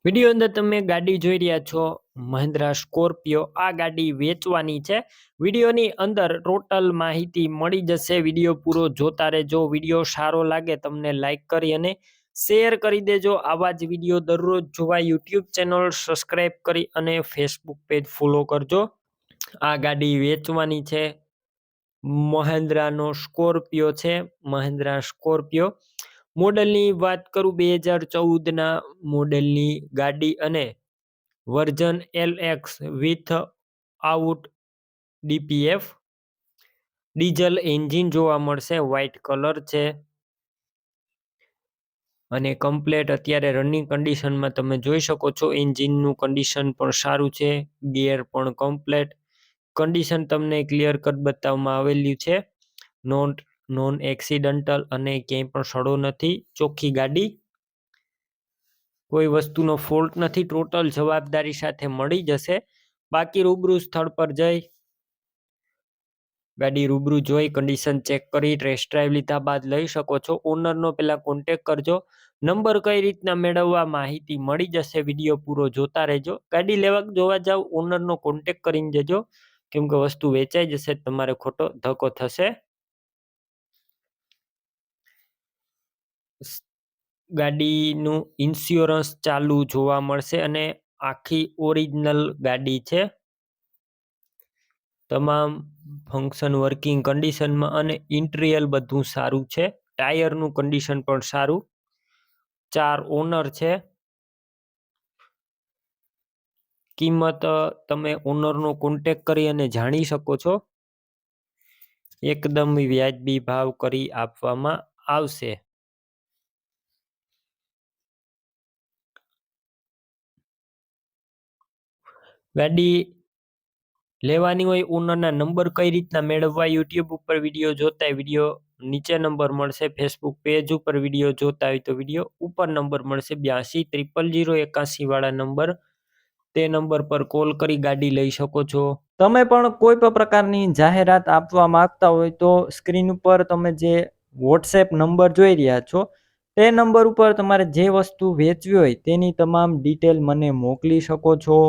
Video અંદર તમે ગાડી જોઈ રહ્યા છો મહિન્દ્રા સ્કોર્પિયો. આ ગાડી વેચવાની છે. વિડીયોની અંદર ટોટલ માહિતી મળી જશે. વિડીયો પૂરો જોતા રહેજો. વિડીયો સારો લાગે તમને લાઈક કરી અને શેર કરી દેજો. આવા જ વિડીયો દરરોજ જોવા યુટ્યુબ ચેનલ સબસ્ક્રાઈબ કરી અને ફેસબુક પેજ ફોલો કરજો. આ ગાડી વેચવાની છે. મહિન્દ્રાનો સ્કોર્પિયો છે. મહિન્દ્રા સ્કોર્પિયો મોડલની વાત કરું 2014ના મોડેલની ગાડી અને version LX with out DPF diesel engine જોવા મળશે. વ્હાઇટ કલર છે અને કમ્પ્લેટ અત્યારે રનિંગ કન્ડિશનમાં તમે જોઈ શકો છો. એન્જિનનું કન્ડિશન પણ સારું છે. ગિયર પણ કમ્પ્લેટ કન્ડિશન તમને ક્લિયર કટ બતાવવામાં આવેલી છે. નોન એક્સિડન્ટલ અને ક્યાંય પણ સડો નથી. ચોખ્ખી ગાડી, કોઈ વસ્તુનો ફોલ્ટ નથી. ટોટલ જવાબદારી સાથે મળી જશે. બાકી રૂબરૂ સ્થળ પર જઈ ગાડી રૂબરૂ જોઈ કન્ડિશન ચેક કરી ટેસ્ટ ડ્રાઈવ લીધા બાદ લઈ શકો છો. ઓનરનો પહેલા કોન્ટેક કરજો. નંબર કઈ રીતના મેળવવા માહિતી મળી જશે. વિડીયો પૂરો જોતા રહેજો. ગાડી લેવા જોવા જાવ ઓનરનો કોન્ટેક કરીને જજો, કેમ કે વસ્તુ વેચાઈ જશે તમારે ખોટો ધક્કો થશે. ગાડીનું ઇન્સ્યોરન્સ ચાલુ જોવા મળશે અને આખી ઓરિજિનલ ગાડી છે. તમામ ફંક્શન વર્કિંગ કન્ડિશનમાં અને ઇન્ટિરિયર બધું સારું છે. ટાયરનું કન્ડિશન પણ સારું. 4 ઓનર છે. કિંમત તમે ઓનરનો કોન્ટેક કરી અને જાણી શકો છો. એકદમ વ્યાજબી ભાવ કરી આપવામાં આવશે. ગાડી લેવાની હોય ઓનરના નંબર કઈ રીતના મેળવવા, યુટ્યુબ ઉપર વિડીયો જોતા હોય વિડીયો નીચે નંબર મળશે. ફેસબુક પેજ ઉપર વિડીયો જોતા હોય તો વિડીયો ઉપર નંબર મળશે. 82 000 81 વાળા નંબર, તે નંબર પર કોલ કરી ગાડી લઈ શકો છો. તમે પણ કોઈ પણ પ્રકારની જાહેરાત આપવા માંગતા હોય તો સ્ક્રીન ઉપર તમે જે વોટ્સએપ નંબર જોઈ રહ્યા છો તે નંબર ઉપર તમારે જે વસ્તુ વેચવી હોય તેની તમામ ડિટેલ મને મોકલી શકો છો.